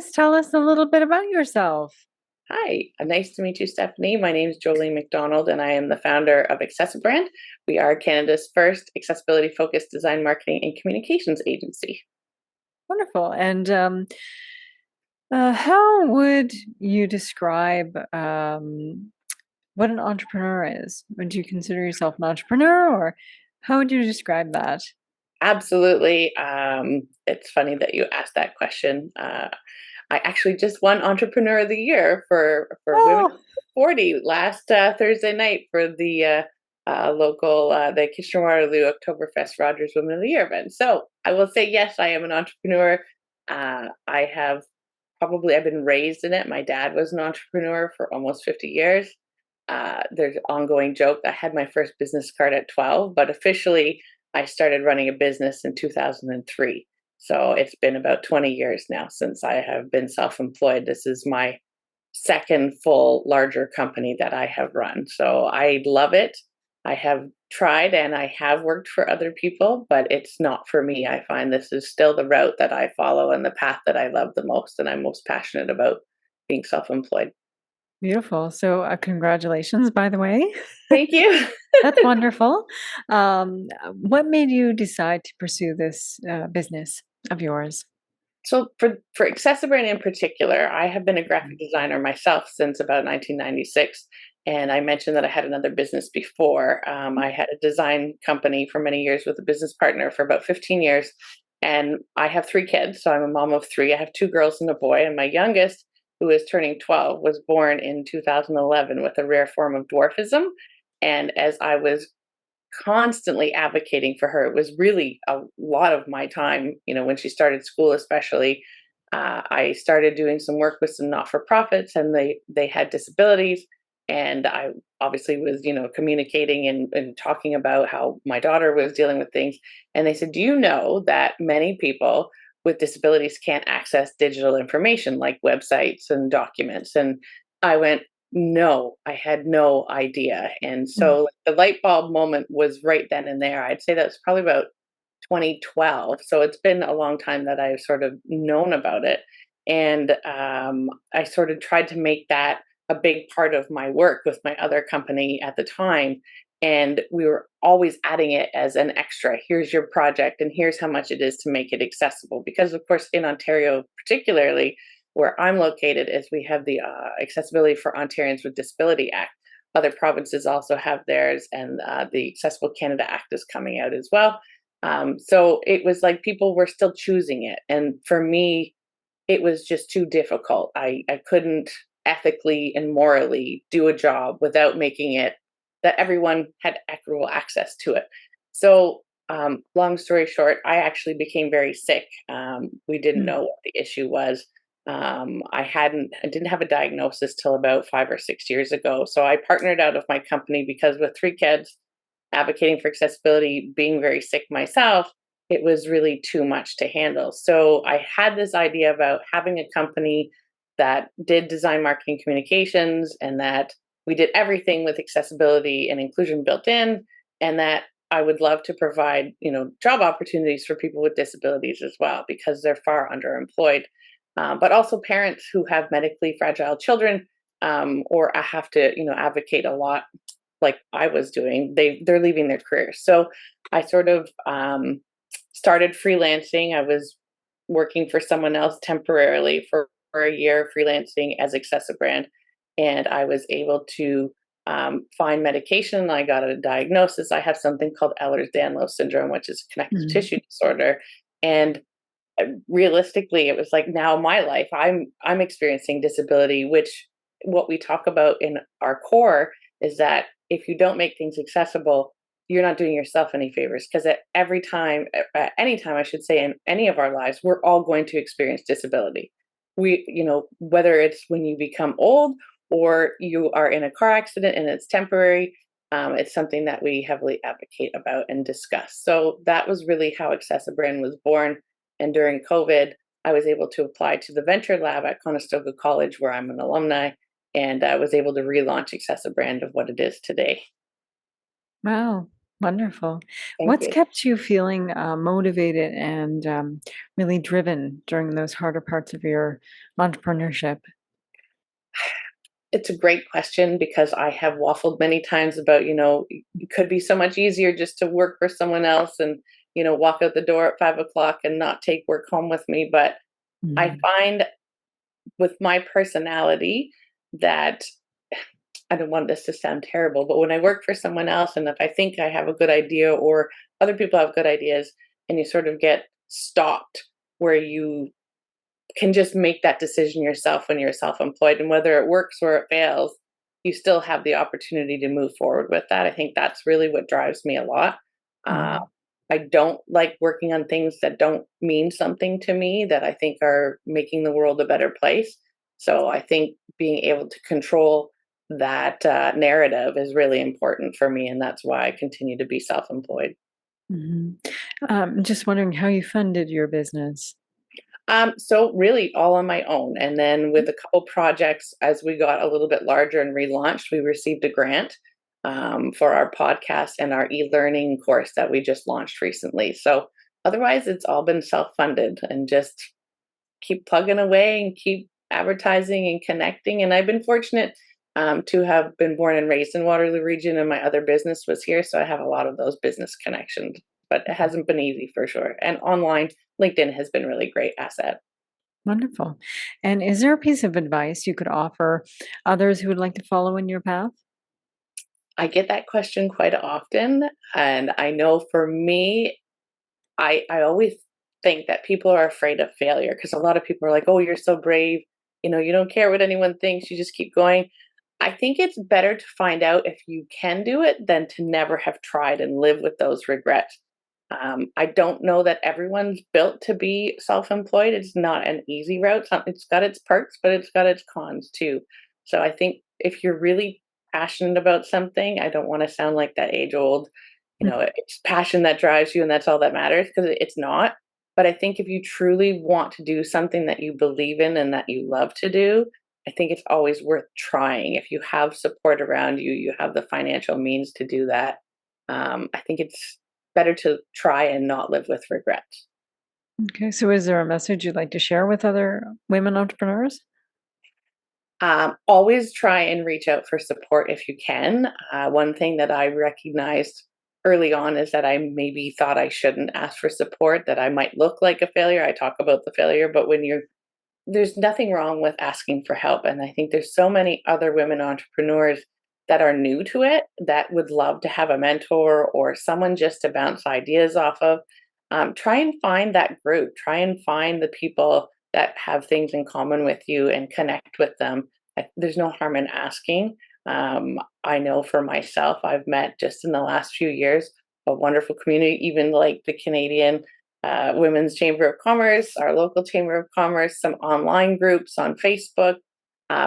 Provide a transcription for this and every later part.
please tell us a little bit about yourself? Hi, nice to meet you, Stephanie. My name is Jolene MacDonald, and I am the founder of Accessibrand. We are Canada's first accessibility focused design, marketing, and communications agency. Wonderful. And how would you describe what an entrepreneur is? Would you consider yourself an entrepreneur, or how would you describe that? Absolutely. It's funny that you asked that question. I actually just won Entrepreneur of the Year for Women Oh, 40 last Thursday night for the local the Kitchener Waterloo Oktoberfest Rogers Women of the Year event. So I will say yes, I am an entrepreneur. I have I've been raised in it. My dad was an entrepreneur for almost 50 years. There's an ongoing joke. I had my first business card at 12, but officially I started running a business in 2003. So it's been about 20 years now since I have been self employed. This is my second full larger company that I have run. So I love it. I have tried and I have worked for other people, but it's not for me. I find this is still the route that I follow and the path that I love the most and I'm most passionate about being self employed. beautiful. So, congratulations, by the way. Thank you. That's wonderful. What made you decide to pursue this business of yours? So for Accessibrand in particular, I have been a graphic designer myself since about 1996. And I mentioned that I had another business before. I had a design company for many years with a business partner for about 15 years. And I have three kids. So I'm a mom of three. I have two girls and a boy. And my youngest, who is turning 12, was born in 2011 with a rare form of dwarfism. And as I was constantly advocating for her. It was really a lot of my time, when she started school, especially. I started doing some work with some not-for-profits, and they had disabilities. And I obviously was, communicating and talking about how my daughter was dealing with things. And they said, "Do you know that many people with disabilities can't access digital information like websites and documents?" And I went, no, I had no idea. And Mm. so the light bulb moment was right then and there. I'd say that's probably about 2012. So it's been a long time that I've sort of known about it. And I sort of tried to make that a big part of my work with my other company at the time. And we were always adding it as an extra. Here's your project, and here's how much it is to make it accessible. Because, of course, in Ontario, particularly, where I'm located, is we have the Accessibility for Ontarians with Disability Act. Other provinces also have theirs, and the Accessible Canada Act is coming out as well. So it was like people were still choosing it. And for me, it was just too difficult. I couldn't ethically and morally do a job without making it that everyone had equitable access to it. So, long story short, I actually became very sick. We didn't Mm. know what the issue was. I didn't have a diagnosis till about 5 or 6 years ago. So I partnered out of my company because with three kids, advocating for accessibility, being very sick myself, it was really too much to handle. So I had this idea about having a company that did design, marketing, communications, and that we did everything with accessibility and inclusion built in, and that I would love to provide, job opportunities for people with disabilities as well because they're far underemployed. But also parents who have medically fragile children, or I have to, advocate a lot like I was doing, they're leaving their careers. So I sort of started freelancing. I was working for someone else temporarily for a year, freelancing as Accessibrand, and I was able to find medication. I got a diagnosis. I have something called Ehlers-Danlos syndrome, which is a connective Mm. tissue disorder, and realistically, it was like now my life. I'm experiencing disability, which what we talk about in our core is that if you don't make things accessible, you're not doing yourself any favors because at every time, at any time, I should say, in any of our lives, we're all going to experience disability. Whether it's when you become old or you are in a car accident and it's temporary, it's something that we heavily advocate about and discuss. So that was really how Accessibrand was born. And during COVID, I was able to apply to the Venture Lab at Conestoga College, where I'm an alumni, and I was able to relaunch Accessibrand of what it is today. Wow. Wonderful. Thank What's you. kept you feeling motivated and really driven during those harder parts of your entrepreneurship? It's a great question because I have waffled many times about, it could be so much easier just to work for someone else and, walk out the door at 5 o'clock and not take work home with me. But I Mhm. find with my personality that I don't want this to sound terrible, but when I work for someone else and if I think I have a good idea or other people have good ideas and you sort of get stopped where you can just make that decision yourself when you're self-employed, and whether it works or it fails, you still have the opportunity to move forward with that. I think that's really what drives me a lot. Uh, Mhm. I don't like working on things that don't mean something to me that I think are making the world a better place. So I think being able to control that narrative is really important for me, and that's why I continue to be self-employed. Mhm. Just wondering how you funded your business. So really all on my own. And then with a couple projects, as we got a little bit larger and relaunched, we received a grant for our podcast and our e-learning course that we just launched recently. So otherwise, it's all been self-funded and just keep plugging away and keep advertising and connecting. And I've been fortunate to have been born and raised in Waterloo region, and my other business was here, so I have a lot of those business connections. But it hasn't been easy for sure. And online, LinkedIn has been really great asset. Wonderful. And is there a piece of advice you could offer others who would like to follow in your path? I get that question quite often, and I know for me, I always think that people are afraid of failure because a lot of people are like, "Oh, you're so brave. You don't care what anyone thinks. You just keep going." I think it's better to find out if you can do it than to never have tried and live with those regrets. I don't know that everyone's built to be self-employed. It's not an easy route. It's got its perks, but it's got its cons too. So I think if you're really passionate about something, I don't want to sound like that age old, it's passion that drives you and that's all that matters, because it's not. But I think if you truly want to do something that you believe in and that you love to do, I think it's always worth trying. If you have support around you, you have the financial means to do that. I think it's better to try and not live with regret. Okay, so is there a message you'd like to share with other women entrepreneurs? Always try and reach out for support if you can. One thing that I recognized early on is that I maybe thought I shouldn't ask for support, that I might look like a failure. I talk about the failure, but there's nothing wrong with asking for help. And I think there's so many other women entrepreneurs that are new to it that would love to have a mentor or someone just to bounce ideas off of. Try and find that group, try and find the people that have things in common with you and connect with them. There's no harm in asking. I know for myself, I've met just in the last few years a wonderful community, even like the Canadian Women's Chamber of Commerce, our local Chamber of Commerce, some online groups on Facebook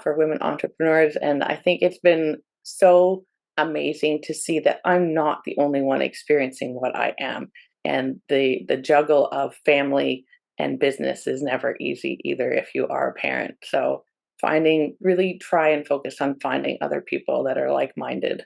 for women entrepreneurs. And I think it's been so amazing to see that I'm not the only one experiencing what I am. And the juggle of family and business is never easy either if you are a parent. So really try and focus on finding other people that are like minded.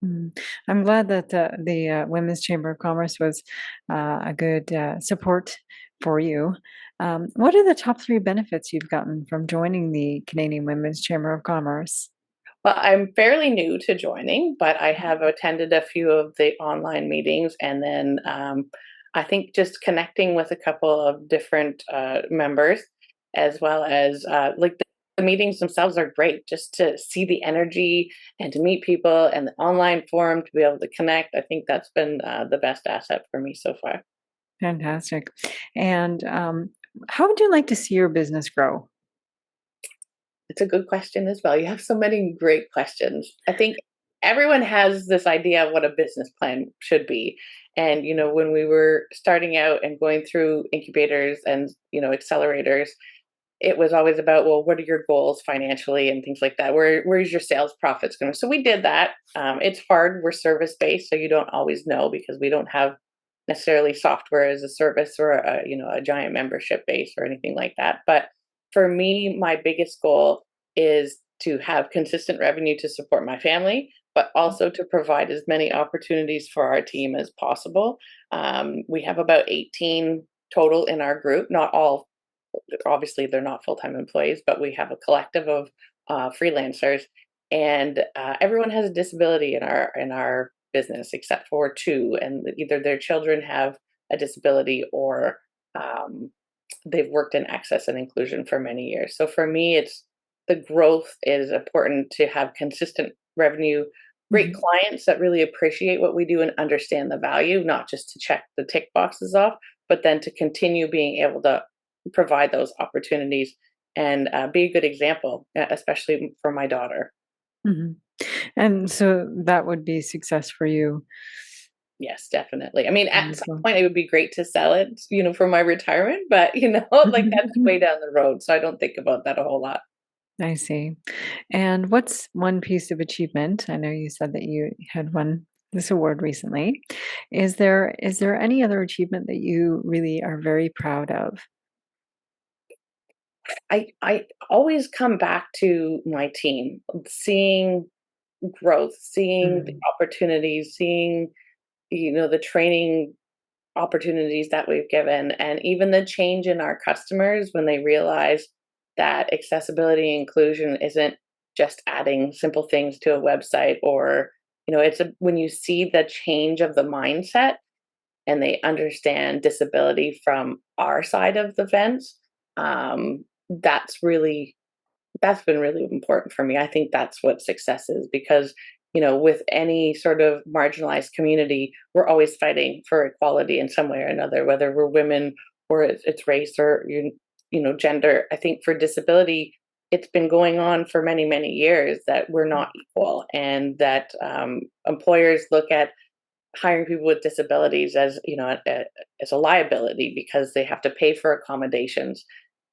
Mm. I'm glad that the Women's Chamber of Commerce was a good support for you. What are the top three benefits you've gotten from joining the Canadian Women's Chamber of Commerce? Well, I'm fairly new to joining, but I have attended a few of the online meetings, and then I think just connecting with a couple of different members, as well as like the meetings themselves are great. Just to see the energy and to meet people, and the online forum to be able to connect. I think that's been the best asset for me so far. Fantastic. And how would you like to see your business grow? It's a good question as well. You have so many great questions. I think everyone has this idea of what a business plan should be. And, when we were starting out and going through incubators and, accelerators, it was always about, well, what are your goals financially and things like that? Where's your sales profits going? So we did that. It's hard. We're service based, so you don't always know because we don't have necessarily software as a service or a giant membership base or anything like that. But for me, my biggest goal is to have consistent revenue to support my family, but also to provide as many opportunities for our team as possible. We have about 18 total in our group, not all, obviously they're not full-time employees, but we have a collective of freelancers, and everyone has a disability in our business except for two, and either their children have a disability or um, they've worked in access and inclusion for many years. So for me, it's the growth is important to have consistent revenue, great Mhm. clients that really appreciate what we do and understand the value, not just to check the tick boxes off, but then to continue being able to provide those opportunities and be a good example, especially for my daughter. Mhm. And so that would be success for you. Yes, definitely. I mean, at some Wonderful. point, it would be great to sell it, for my retirement, but like that's way down the road. So I don't think about that a whole lot. I see. And what's one piece of achievement? I know you said that you had won this award recently. Is there any other achievement that you really are very proud of? I always come back to my team, seeing growth, seeing the Mm, opportunities, seeing, the training opportunities that we've given, and even the change in our customers when they realize that accessibility and inclusion isn't just adding simple things to a website, or when you see the change of the mindset and they understand disability from our side of the fence. Um, that's really that's been really important for me. I think that's what success is, because with any sort of marginalized community, we're always fighting for equality in some way or another, whether we're women or it's race or gender. I think for disability, it's been going on for many many years that we're not equal, and that employers look at hiring people with disabilities as as a liability because they have to pay for accommodations.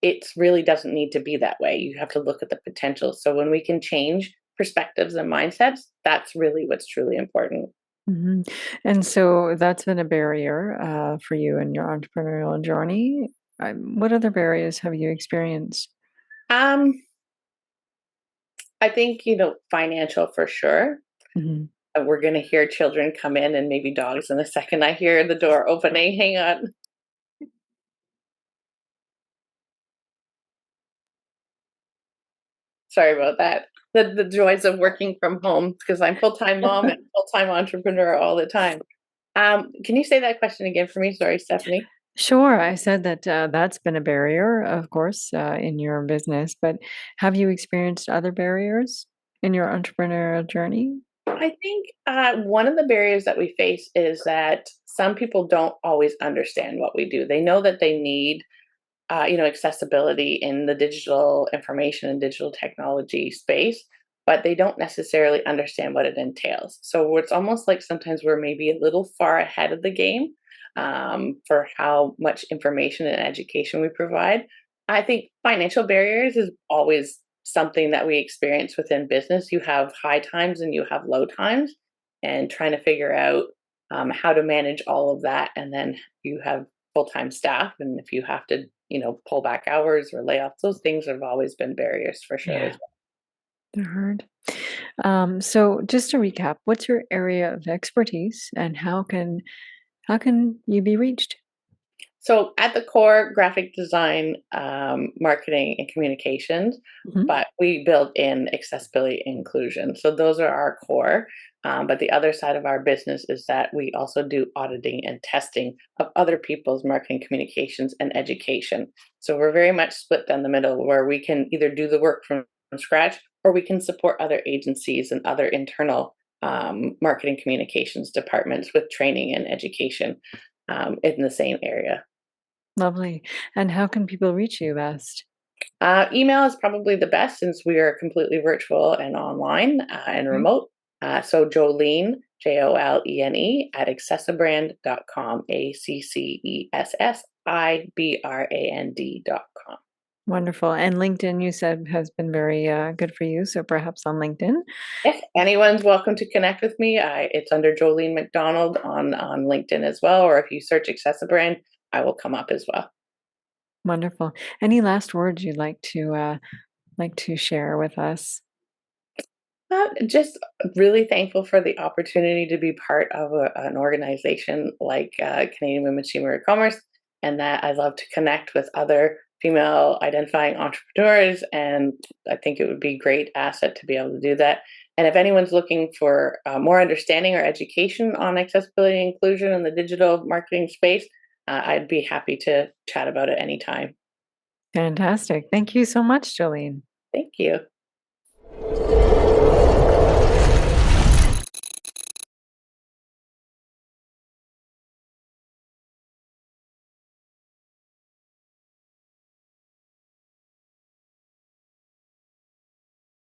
It really doesn't need to be that way. You have to look at the potential. So when we can change perspectives and mindsets, that's really what's truly important. mhm. And so that's been a barrier for you in your entrepreneurial journey. What other barriers have you experienced? um I think financial for sure. Mhm. We're going to hear children come in and maybe dogs in a second. I hear the door opening. Hang on. Sorry about that. The joys of working from home, because I'm full-time mom and full-time entrepreneur all the time. Can you say that question again for me? Sorry, Stephanie. Sure, I said that that's been a barrier, of course, in your business, but have you experienced other barriers in your entrepreneurial journey? I think one of the barriers that we face is that some people don't always understand what we do. They know that they need, accessibility in the digital information and digital technology space, but they don't necessarily understand what it entails. So it's almost like sometimes we're maybe a little far ahead of the game for how much information and education we provide. I think financial barriers is always something that we experience within business. You have high times and you have low times, and trying to figure out how to manage all of that. And then you have full-time staff, and if you have to pull back hours or lay off, those things have always been barriers for sure as Yeah, well. they're hard. So just to recap, what's your area of expertise and how can you be reached? So at the core, graphic design, marketing, and communications, Mhm. but we build in accessibility and inclusion. So those are our core. But the other side of our business is that we also do auditing and testing of other people's marketing, communications, and education. So we're very much split down the middle, where we can either do the work from scratch, or we can support other agencies and other internal marketing communications departments with training and education in the same area. Lovely. And how can people reach you best? Email is probably the best, since we are completely virtual and online and Okay. remote. So Jolene, Jolene, at accessibrand.com, accessibrand.com. Wonderful. And LinkedIn, you said, has been very good for you. So perhaps on LinkedIn. If anyone's welcome to connect with me, it's under Jolene MacDonald on LinkedIn as well, or if you search Accessibrand, I will come up as well. Wonderful. Any last words you'd like to share with us? Just really thankful for the opportunity to be part of an organization like Canadian Women's Chamber of Commerce, and that I love to connect with other female identifying entrepreneurs. And I think it would be a great asset to be able to do that. And if anyone's looking for more understanding or education on accessibility and inclusion in the digital marketing space, I'd be happy to chat about it anytime. Fantastic. Thank you so much, Jolene. Thank you.